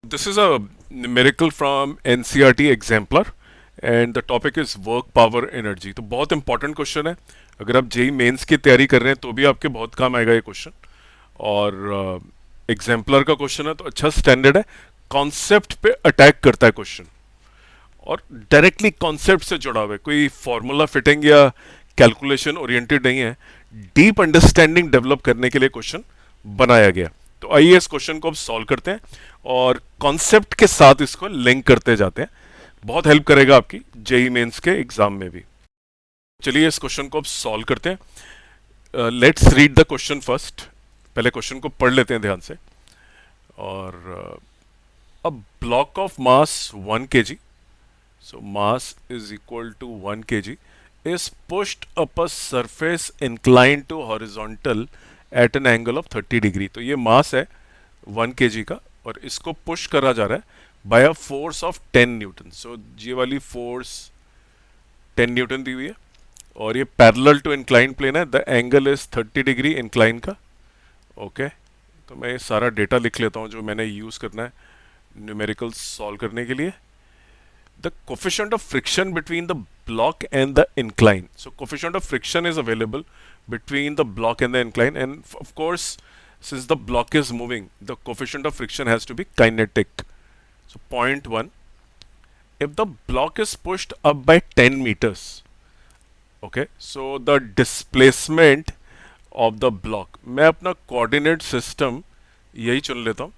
This is a numerical from NCERT exemplar and the topic is work power energy. तो बहुत important question है. अगर आप JEE mains की तैयारी कर रहे हैं तो भी आपके बहुत काम आएगा ये क्वेश्चन. और एग्जाम्पलर का क्वेश्चन है तो अच्छा स्टैंडर्ड है. कॉन्सेप्ट पे अटैक करता है क्वेश्चन और डायरेक्टली कॉन्सेप्ट से जुड़ा हुआ है. कोई फॉर्मूला फिटिंग या कैलकुलेशन ओरिएंटेड नहीं है. डीप अंडरस्टैंडिंग डेवलप करने के लिए क्वेश्चन बनाया गया. तो आइए इस क्वेश्चन को अब सॉल्व करते हैं और कॉन्सेप्ट के साथ इसको लिंक करते जाते हैं. बहुत हेल्प करेगा आपकी जेई मेंस के एग्जाम में भी. चलिए इस क्वेश्चन को अब सॉल्व करते हैं. Let's read the question first. पहले क्वेश्चन को पढ़ लेते हैं ध्यान से. और a block of mass 1 kg, so mass is equal to 1 kg, is pushed up a surface inclined to horizontal at an angle of 30 degree. तो ये मास है 1 kg का और इसको पुश करा जा रहा है by a force of 10 newton. So ये वाली फोर्स 10 न्यूटन दी हुई है और ये पैरेलल टू इंक्लाइन प्लेन है. The angle is 30 degree incline का. ओके तो मैं ये सारा डेटा लिख लेता हूँ जो मैंने यूज़ करना है न्यूमेरिकल्स सॉल्व करने के लिए. The coefficient of friction between the block and the incline. So coefficient of friction is available between the block and the incline, and of course since the block is moving the coefficient of friction has to be kinetic. So point 1, if the block is pushed up by 10 meters, okay, so the displacement of the block, मैं अपना coordinate system यही चुन लेता हूँ.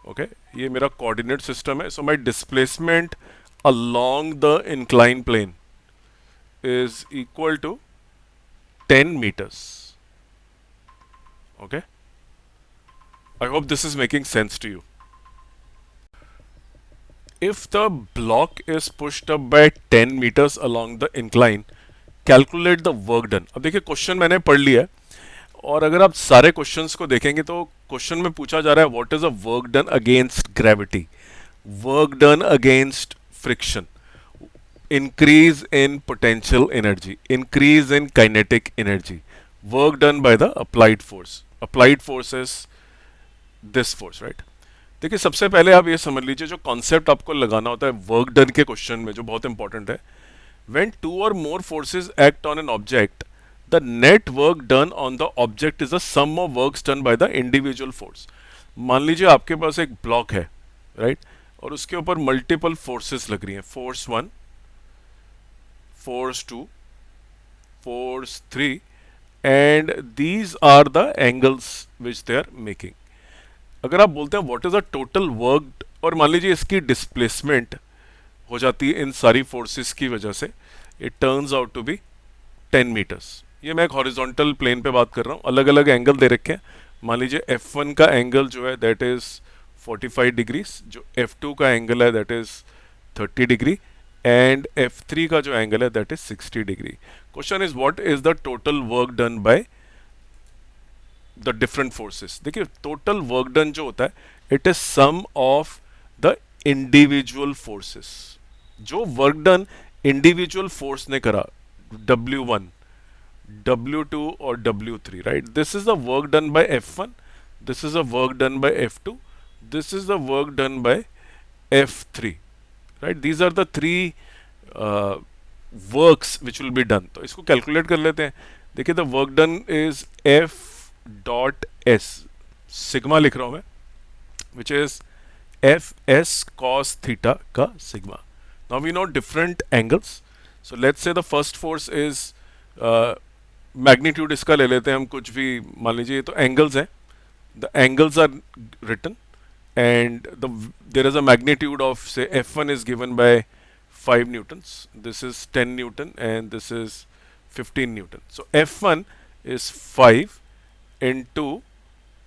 Okay ये मेरा coordinate system है. So my displacement along the inclined plane is equal to 10 meters. Okay, I hope this is making sense to you. If the block is pushed up by 10 meters along the incline, calculate the work done. अब देखिए question मैंने पढ़ लिया है और अगर आप सारे क्वेश्चंस को देखेंगे तो क्वेश्चन में पूछा जा रहा है what is a work done against gravity, work done against friction, increase in potential energy, increase in kinetic energy, work done by the applied force. Applied force is this force, right? देखिए सबसे पहले आप ये समझ लीजिए जो concept आपको लगाना होता है वर्क डन के क्वेश्चन में जो बहुत इंपॉर्टेंट है. व्हेन टू और more forces act on an object, the net work done on the object is the sum of works done by the individual force. मान लीजिए आपके पास एक ब्लॉक है, राइट और उसके ऊपर मल्टीपल फोर्सेस लग रही हैं. Force 1, force 2, force 3 and these are the angles which they are making. अगर आप बोलते हैं what is the total work और मान लीजिए इसकी डिस्प्लेसमेंट हो जाती है इन सारी फोर्सेस की वजह से, it turns out to be 10 metres. ये मैं एक हॉरिजॉन्टल प्लेन पे बात कर रहा हूँ. अलग अलग एंगल दे रखे हैं. मान लीजिए F1 का एंगल जो है दैट इज 45 डिग्रीज, जो F2 का एंगल है that is 30 degree and F3 का जो एंगल है that is 60 degree. Question is what is the total work done by the different forces. देखिए टोटल वर्क डन जो होता है it is sum of the individual forces. जो work done individual force ने करा W1, W2 और W3, right, this is the work done by F1, this is the work done by F2, this is the work done by F3, right? These are the three works which will be done. तो इसको calculate कर लेते हैं. देखिए the work done is F dot S, sigma लिख रहा हूँ मैं, which is F S cos theta का sigma. Now we know different angles. So let's say the first force is magnitude इसका ले लेते हैं हम कुछ भी, मान लीजिए तो angles हैं. The angles are written and there is a magnitude of say F1 is given by 5 newtons, this is 10 newton and this is 15 newton. So F1 is 5 into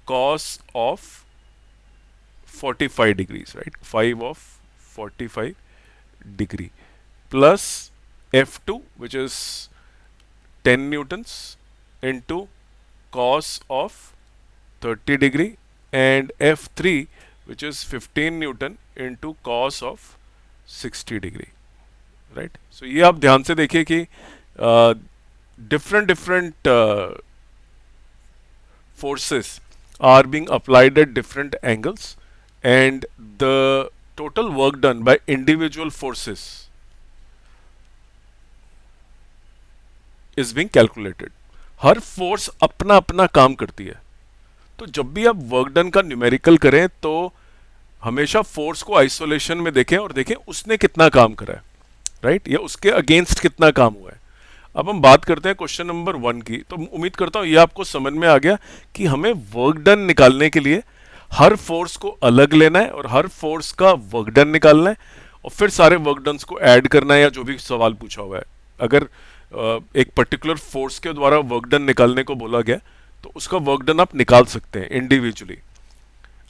cos of 45 degrees, right, 5 of 45 degree plus F2 which is 10 newtons into cos of 30 degree and F3 which is 15 newton into cos of 60 degree, right? So ये आप ध्यान से देखिए कि different forces are being applied at different angles and the total work done by individual forces is being calculated. Her force अपना अपना काम करती है, तो जब भी आप वर्क डन का न्यूमेरिकल करें तो हमेशा फोर्स को आइसोलेशन में देखें और देखें उसने कितना काम करा है, राइट, या उसके अगेंस्ट कितना काम हुआ है। अब हम बात करते हैं क्वेश्चन नंबर 1 की। तो उम्मीद करता हूं ये आपको समझ में आ गया कि हमें वर्क डन निकालने के लिए हर फोर्स को अलग लेना है और हर फोर्स का वर्क डन निकालना है और फिर सारे वर्क डन्स को ऐड करना है, या जो भी सवाल पूछा हुआ है। अगर एक पर्टिकुलर फोर्स के द्वारा वर्क डन निकालने को बोला गया तो उसका वर्क डन आप निकाल सकते हैं इंडिविजुअली।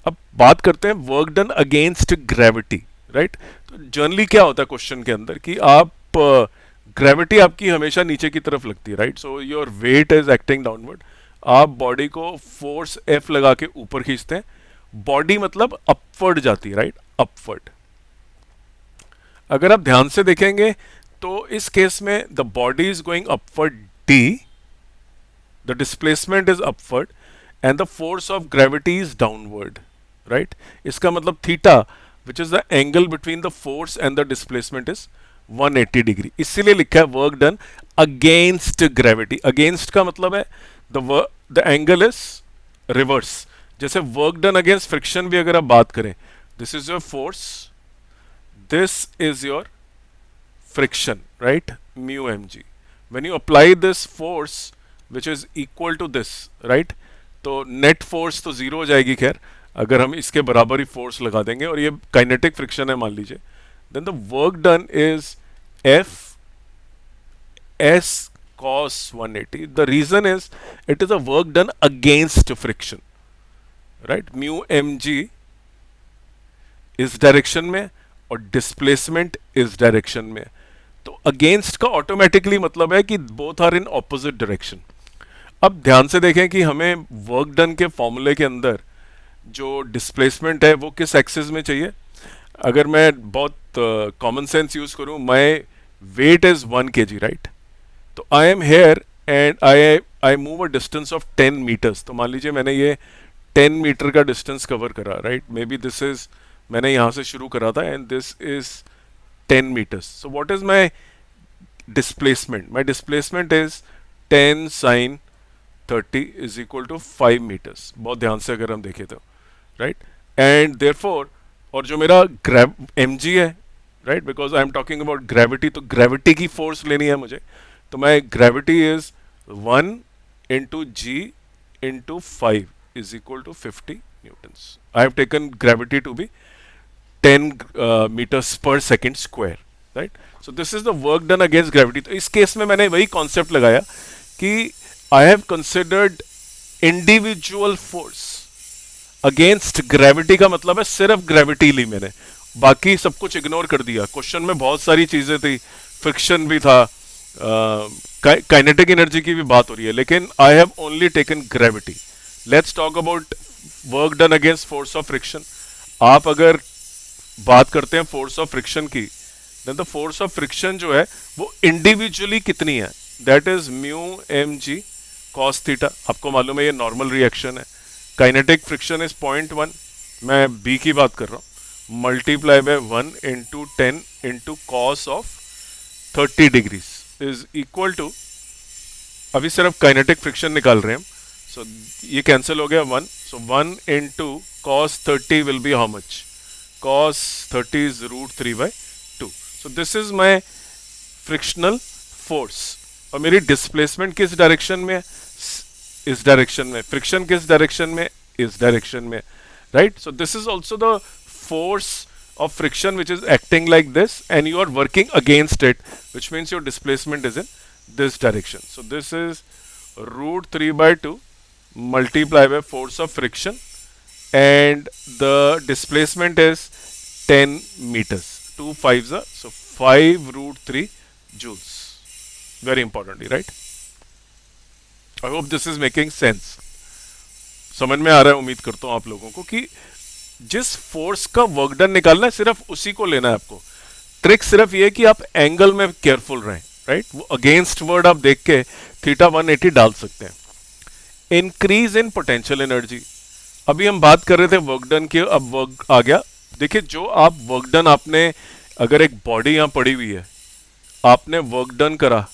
अब बात करते हैं work done against gravity, right. तो जनरली क्या होता है क्वेश्चन के अंदर कि आप ग्रेविटी आपकी हमेशा नीचे की तरफ लगती है, right. So your weight is acting downward, आप बॉडी को फोर्स एफ लगा के ऊपर खींचते हैं, बॉडी मतलब अपवर्ड जाती है, राइट, अपवर्ड। अगर आप ध्यान से देखेंगे तो इस केस में the body is going upward D, the displacement is upward and the force of gravity is downward, right. इसका मतलब theta which is the angle between the force and the displacement is 180 degree. इसीलिए लिखा है work done against gravity. Against का मतलब है the angle is reverse. जैसे work done against friction भी अगर आप बात करें, this is your force, this is your friction, right, mu mg. When you apply this force which is equal to this, right, तो नेट फोर्स तो zero हो जाएगी। खैर अगर हम इसके बराबर ही फोर्स लगा देंगे और ये काइनेटिक फ्रिक्शन है मान लीजिए, then the work done is F S cos 180. The reason is it is a work done against friction, right. mu mg इस डायरेक्शन में और डिस्प्लेसमेंट इस डायरेक्शन में, तो अगेंस्ट का ऑटोमेटिकली मतलब है कि both are in opposite direction. अब ध्यान से देखें कि हमें वर्क डन के फॉर्मूले के अंदर जो डिस्प्लेसमेंट है वो किस एक्सिस में चाहिए। अगर मैं बहुत कॉमन सेंस यूज करूं, my weight is 1 kg, right. तो I am here and I move a distance of 10 metres. तो मान लीजिए मैंने ये 10 मीटर का डिस्टेंस कवर करा, right. Maybe this is, मैंने यहां से शुरू करा था and this is 10 meters. So what is my displacement? My displacement is 10 sin 30 is equal to 5 meters. बहुत ध्यान से अगर हम देखें तो, right? And therefore, और जो मेरा mg है, right? Because I am talking about gravity, तो gravity की force लेनी है मुझे, तो मैं gravity is 1 into g into 5 is equal to 50 newtons. I have taken gravity to be 10 meters per second square, right? So this is the work done against gravity. तो इस case में मैंने वही कॉन्सेप्ट लगाया कि I have considered individual force against gravity, का मतलब है सिर्फ ग्रेविटी ली मैंने, बाकी सब कुछ इग्नोर कर दिया। क्वेश्चन में बहुत सारी चीजें थी, फ्रिक्शन भी था, काइनेटिक एनर्जी की भी बात हो रही है, लेकिन I have only taken gravity. Let's talk about work done against force of friction. आप अगर बात करते हैं फोर्स ऑफ फ्रिक्शन की, then the force of friction जो है वो इंडिविजुअली कितनी है, that is mu M G cos theta. आपको मालूम है ये नॉर्मल रिएक्शन है। काइनेटिक फ्रिक्शन इज 0.1, मैं बी की बात कर रहा हूँ, multiply by 1 into 10 into cos of 30 degrees is equal to, अभी सिर्फ काइनेटिक फ्रिक्शन निकाल रहे हैं हम, सो ये कैंसिल हो गया 1, सो 1 into cos 30 will be how much, cos 30 is root 3 by 2. So this is my frictional force. और मेरी डिस्प्लेसमेंट किस डायरेक्शन में, इस डायरेक्शन में, फ्रिक्शन किस डायरेक्शन में, इस डायरेक्शन में, right. So this is also the force of friction which is acting like this and you are working against it, which means your displacement is in this direction. So this is root 3 by 2 multiplied by force of friction, and the displacement is 10 meters. 2 5s are, so 5 root 3 joules. Very importantly, right? I hope this is making sense. समझ में आ रहा है, उम्मीद करता हूं आप लोगों को, कि जिस फोर्स का वर्क डन निकालना है सिर्फ उसी को लेना है आपको. ट्रिक सिर्फ ये कि आप एंगल में केयरफुल रहें, राइट? वो अगेंस्ट वर्ड आप देख के थीटा 180 डाल सकते हैं. इंक्रीज इन पोटेंशियल एनर्जी, अभी हम बात कर रहे थे वर्क डन की, अब वर्क आ गया। देखिए जो आप वर्क डन आपने, अगर एक बॉडी यहाँ पड़ी हुई है, आपने वर्क डन करा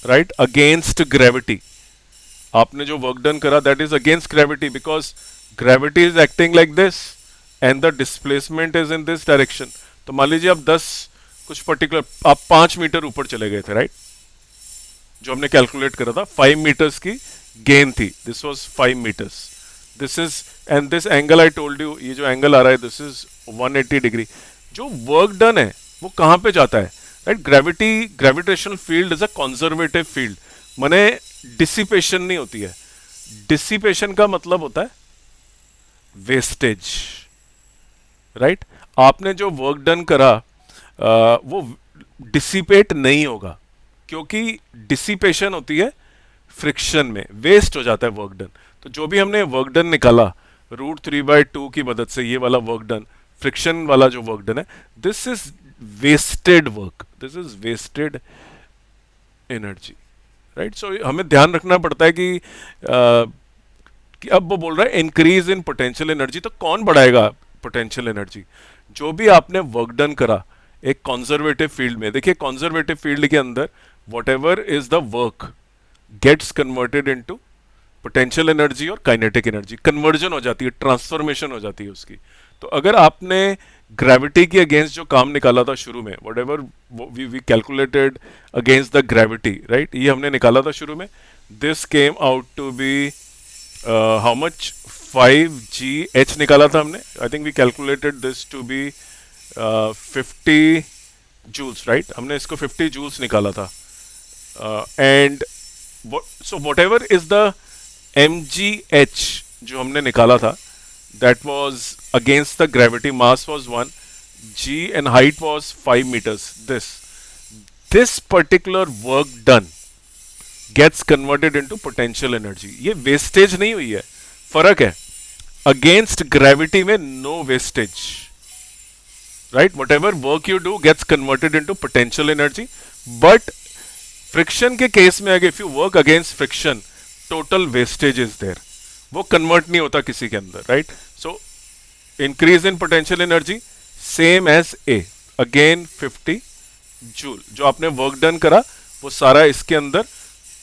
राइट अगेंस्ट ग्रेविटी, आपने जो वर्क डन करा that is against gravity, because gravity is acting like this and the displacement is in this direction. तो मान लीजिए आप 10 कुछ पर्टिकुलर आप 5 मीटर ऊपर चले गए थे राइट, जो हमने कैलकुलेट करा था 5 मीटर्स की गेन थी, this was 5 metres, this is and this angle I told you, ये जो एंगल आ रहा है दिस इज 180 डिग्री। जो वर्क डन है वो कहां पे जाता है right, gravity, gravitational field is a conservative field, माने डिसिपेशन नहीं होती है। डिसिपेशन का मतलब होता है वेस्टेज राइट। आपने जो वर्क डन करा वो डिसिपेट नहीं होगा, क्योंकि डिसिपेशन होती है फ्रिक्शन में, वेस्ट हो जाता है वर्क डन। तो जो भी हमने वर्क डन निकाला √3/2 की मदद से, ये वाला वर्क डन, फ्रिक्शन वाला जो वर्क डन है, this is wasted work, this is wasted energy right. So हमें ध्यान रखना पड़ता है कि अब वो बोल रहा है इंक्रीज इन पोटेंशियल एनर्जी, तो कौन बढ़ाएगा पोटेंशियल एनर्जी? जो भी आपने वर्क डन करा एक कंजर्वेटिव फील्ड में। देखिए कंजर्वेटिव फील्ड के अंदर whatever is the work gets converted into potential energy और काइनेटिक एनर्जी, कन्वर्जन हो जाती है, ट्रांसफॉर्मेशन हो जाती है उसकी। तो अगर आपने ग्रेविटी के अगेंस्ट जो काम निकाला था शुरू में, whatever we calculated against the gravity right, ये हमने निकाला था शुरू में, this came out to be how much, 5 GH निकाला था हमने। I think we calculated this to be 50 joules right, हमने इसको 50 जूल्स निकाला था। And so whatever is the mgh जो हमने निकाला था, that was against the gravity, mass was 1 g and height was 5 meters, this particular work done gets converted into potential energy। ये wastage नहीं हुई है, फर्क है। अगेंस्ट ग्रेविटी में no wastage right, whatever work you do gets converted into potential energy. But friction के case में अगर if you work against friction, total wastage is there, वो कन्वर्ट नहीं होता किसी के अंदर right. So increase in potential energy same as a, again 50 joule. जो आपने वर्क डन करा वो सारा इसके अंदर,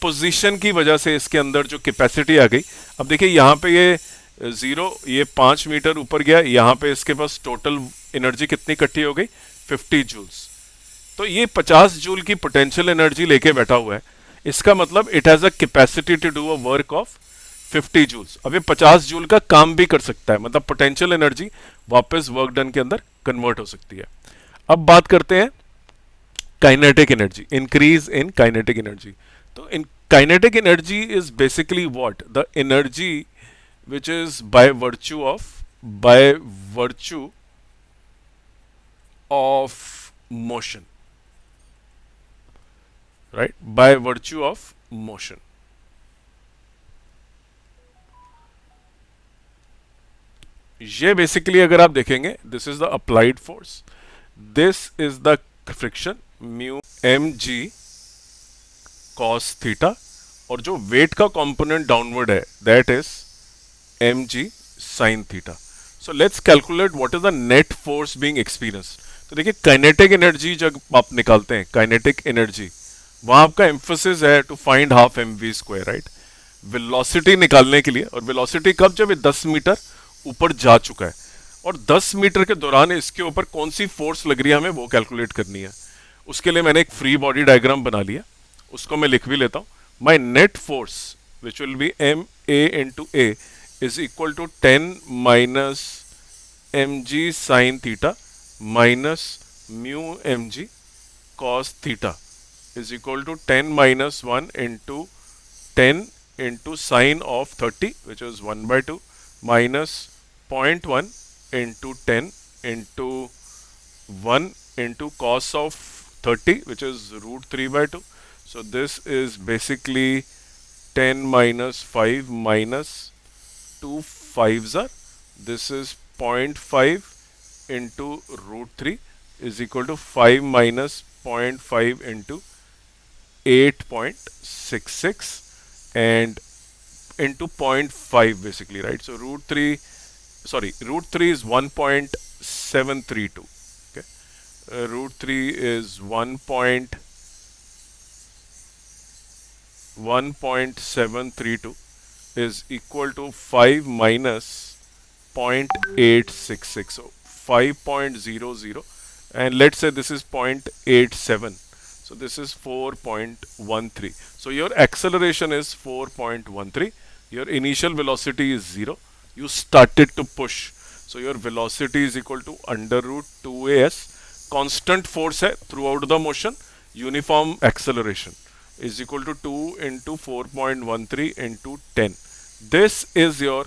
पोजीशन की वजह से इसके अंदर जो कैपेसिटी आ गई। अब देखिए यहाँ पे ये 0, ये 5 मीटर ऊपर गया, यहाँ पे इसके पास टोटल एनर्जी कितनी इकट्ठी हो गई, 50 जूल्स। तो ये 50 जूल की पोटेंशियल एनर्जी लेके बैठा हुआ है, इसका मतलब it has a capacity to do a work of 50 joules. अब ये 50 जूल का काम भी कर सकता है, मतलब पोटेंशियल एनर्जी वापस वर्क डन के अंदर कन्वर्ट हो सकती है। अब बात करते हैं kinetic energy, increase in kinetic energy. तो in kinetic energy is basically what, the energy which is by virtue of motion, right, by virtue of motion। ये बेसिकली अगर आप देखेंगे, this is the applied force, this is the friction mu mg cos theta, और जो wait का component downward है that is mg sin theta. So let's calculate what is the net force being experienced. तो देखिए kinetic energy जब आप निकालते हैं, काइनेटिक एनर्जी, वहां आपका एम्फोसिस है to find half mv², right, velocity निकालने के लिए। और वेलोसिटी कब, जब ये 10 मीटर ऊपर जा चुका है, और 10 मीटर के दौरान इसके ऊपर कौन सी फोर्स लग रही है हमें वो कैलकुलेट करनी है। उसके लिए मैंने एक फ्री बॉडी डायग्राम बना लिया, उसको मैं लिख भी लेता हूँ। My net force which will be ma into a is equal to 10 minus mg sin theta minus mu mg cos theta is equal to 10 minus 1 into 10 into sine of 30, which is 1/2, minus 0.1 into 10 into 1 into cos of 30, which is √3/2. So this is basically 10 minus 5 minus 2 5s are, this is 0.5 into √3 is equal to 5 minus 0.5 into 8.66 and into 0.5 basically, right? So √3 sorry, root 3 is 1.732. Okay, root 3 is 1.732 is equal to 5 minus 0.866. So 5.00, and let's say this is 0.87. So this is 4.13. So your acceleration is 4.13. Your initial velocity is 0. You started to push. So your velocity is equal to under root 2as. Constant force है throughout the motion. Uniform acceleration is equal to 2 into 4.13 into 10. This is your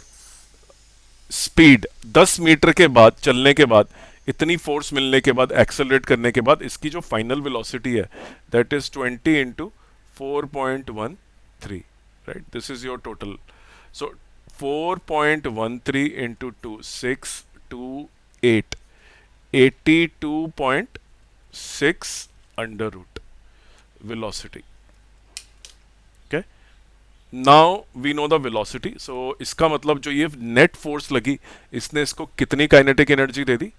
speed 10 metre के बाद चलने के बाद इतनी force मिलने के बाद एक्सेलरेट करने के बाद इसकी जो फाइनल वेलोसिटी है that is 20 into 4.13, right. This is your total. So 4.13 into 2 628 82.6 under root velocity. Okay, now we know the velocity. So इसका मतलब जो ये नेट फोर्स लगी इसने इसको कितनी काइनेटिक एनर्जी दे दी?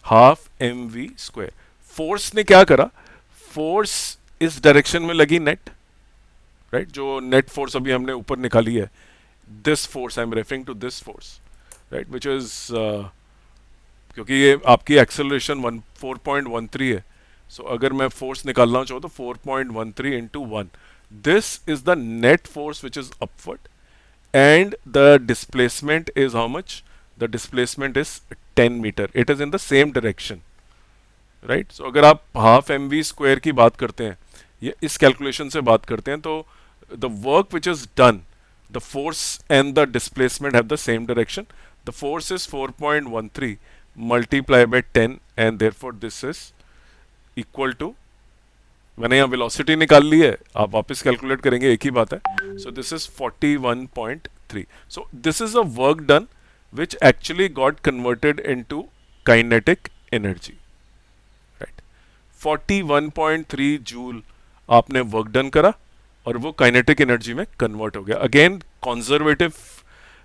Half M V square. Force ने क्या करा? फोर्स इस डायरेक्शन में लगी नेट, राइट. जो नेट फोर्स अभी हमने ऊपर निकाली है, this force, I am referring to this force, right, which is क्योंकि ये आपकी एक्सेलरेशन 4.13 है. सो अगर मैं फोर्स निकालना चाहूँ तो 4.13 into 1. This is the net force which is upward, and the displacement is how much? The displacement is 10 meter. It is in the same direction, right? So अगर आप half mv square की बात करते हैं, ये इस calculation से बात करते हैं, तो the work which is done, the force and the displacement have the same direction. The force is 4.13 multiplied by 10, and therefore this is equal to, मैंने यहाँ वेलोसिटी निकाल ली है, आप वापस कैलकुलेट करेंगे एक ही बात है. सो this is 41.3. So this is a work done which actually got converted into kinetic energy, right. 41.3 joule आपने वर्क डन करा और वो काइनेटिक एनर्जी में कन्वर्ट हो गया. अगेन कॉन्जर्वेटिव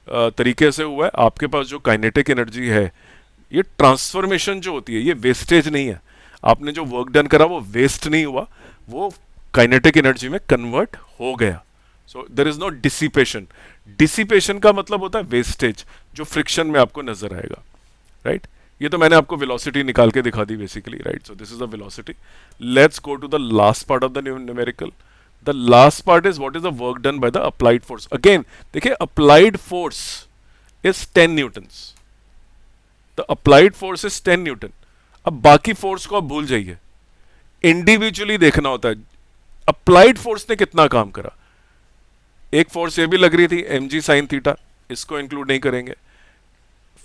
तरीके से हुआ है. आपके पास जो काइनेटिक एनर्जी है, ये ट्रांसफॉर्मेशन जो होती है, ये वेस्टेज नहीं है. आपने जो वर्क डन करा वो वेस्ट नहीं हुआ, वो काइनेटिक एनर्जी में कन्वर्ट हो गया. So there is no dissipation. Dissipation का मतलब होता है वेस्टेज, जो फ्रिक्शन में आपको नजर आएगा, राइट. ये तो मैंने आपको वेलोसिटी निकाल के दिखा दी basically, right. So this is the velocity. Let's go to the last part of the numerical. The last part is what is the work done by the applied force. Again देखिए, applied force is 10 newtons. The applied force is 10 newton. अब बाकी force को आप भूल जाइए, individually देखना होता है अप्लाइड फोर्स ने कितना काम करा. एक फोर्स ये भी लग रही थी mg sin थीटा, इसको इंक्लूड नहीं करेंगे.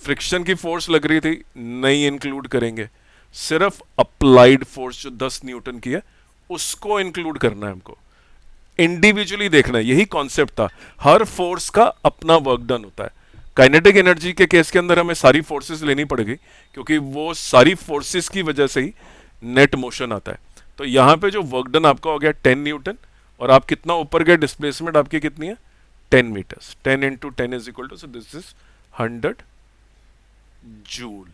फ्रिक्शन की फोर्स लग रही थी, नहीं इंक्लूड करेंगे. सिर्फ अप्लाइड फोर्स जो 10 न्यूटन की है उसको इंक्लूड करना है हमको. इंडिविजुअली देखना है, यही कॉन्सेप्ट था. हर फोर्स का अपना वर्क डन होता है. काइनेटिक एनर्जी के केस के अंदर हमें सारी फोर्सेस लेनी पड़ेगी, क्योंकि वो सारी फोर्सेस की वजह से ही नेट मोशन आता है. तो यहाँ पे जो वर्क डन आपका हो गया 10 न्यूटन, और आप कितना ऊपर गए, डिस्प्लेसमेंट आपकी कितनी है? 10 metres. 10 into 10 is equal to, so this is 100 joule,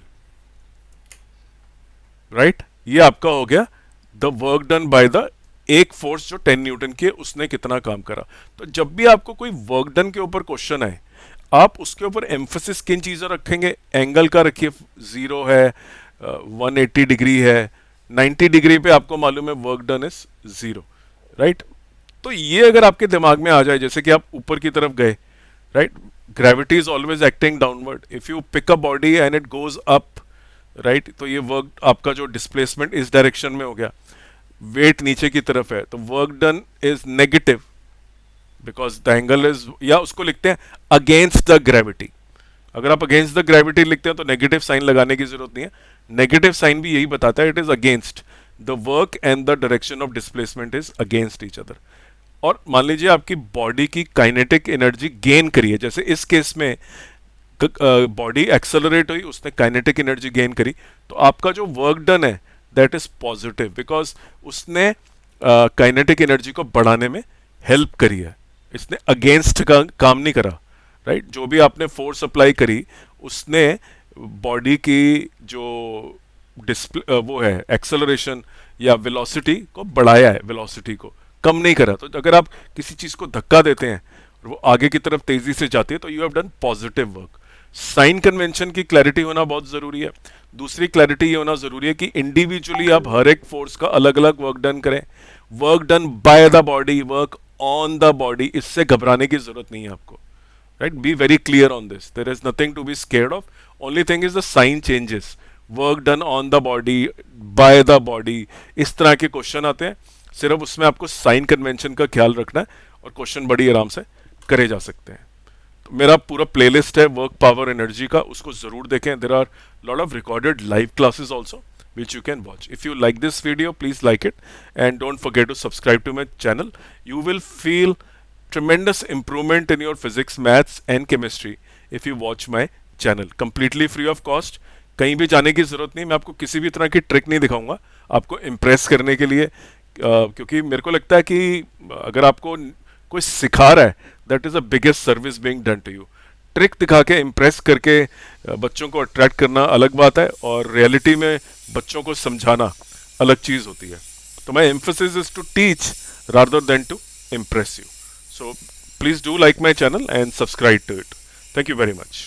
right. ये आपका हो गया the work done by the एक फोर्स जो 10 न्यूटन की है, उसने कितना काम करा. तो जब भी आपको कोई वर्क डन के ऊपर क्वेश्चन आए, आप उसके ऊपर एम्फोसिस किन चीज़ों रखेंगे? एंगल का रखिए, 0 है, 180 डिग्री है, 90 डिग्री पे आपको मालूम है वर्क डन इज 0, राइट. तो ये अगर आपके दिमाग में आ जाए, जैसे कि आप ऊपर की तरफ गए, right, gravity is always acting downward. If you pick a body and it goes up, right, तो ये वर्क आपका जो डिस्प्लेसमेंट इस डायरेक्शन में हो गया, वेट नीचे की तरफ है, तो work done is negative because the angle is, या उसको लिखते हैं अगेंस्ट द ग्रेविटी. अगर आप अगेंस्ट द ग्रेविटी लिखते हैं तो नेगेटिव साइन लगाने की जरूरत नहीं है. नेगेटिव साइन भी यही बताता है, it is against the work and the direction of displacement is against each other. और मान लीजिए आपकी बॉडी की काइनेटिक एनर्जी गेन करी है, जैसे इस केस में बॉडी एक्सेलरेट हुई, उसने काइनेटिक एनर्जी गेन करी, तो आपका जो वर्क डन है दैट इज पॉजिटिव, बिकॉज उसने काइनेटिक एनर्जी को बढ़ाने में हेल्प करी है. इसने अगेंस्ट काम नहीं करा, राइट. जो भी आपने फोर्स अप्लाई करी, उसने बॉडी की जो डिस्प्ले वो है एक्सेलरेशन या वेलोसिटी को बढ़ाया है, वेलोसिटी को कम नहीं करा। तो अगर आप किसी चीज को धक्का देते हैं और वो आगे की तरफ तेजी से जाती है तो you have done positive work. Sign convention की क्लैरिटी होना बहुत जरूरी है। दूसरी क्लैरिटी ये होना जरूरी है कि इंडिविजुअली आप हर एक फोर्स का अलग अलग वर्क डन करें। Work done by the body, work on the body, इससे घबराने की जरूरत नहीं है आपको। Right, be very clear on this. There is nothing to be scared of. Only thing is the sign changes. Work done on the body, by the body. इस तरह के क्वेश्चन आते हैं, सिर्फ उसमें आपको साइन कन्वेंशन का ख्याल रखना है और क्वेश्चन बड़ी आराम से करे जा सकते हैं। तो मेरा पूरा प्लेलिस्ट है वर्क पावर एनर्जी का, उसको जरूर देखें। There are lot of recorded live classes also which you can watch. If you like this video, please like it and don't forget to subscribe to my channel. You will feel tremendous improvement in your physics, maths and chemistry if you watch my channel. Completely free of cost. कहीं भी जाने की जरूरत नहीं, मैं आपको किसी भी तरह की ट्रिक नहीं दिखाऊंगा आपको इम्प्रेस करने के लिए, क्योंकि मेरे को लगता है कि अगर आपको कोई सिखा रहा है that is the biggest service being done to you. Trick दिखा के इम्प्रेस करके बच्चों को अट्रैक्ट करना अलग बात है और रियलिटी में बच्चों को समझाना अलग चीज होती है। तो my emphasis is to teach rather than to impress you. So please do like my channel and subscribe to it. Thank you very much.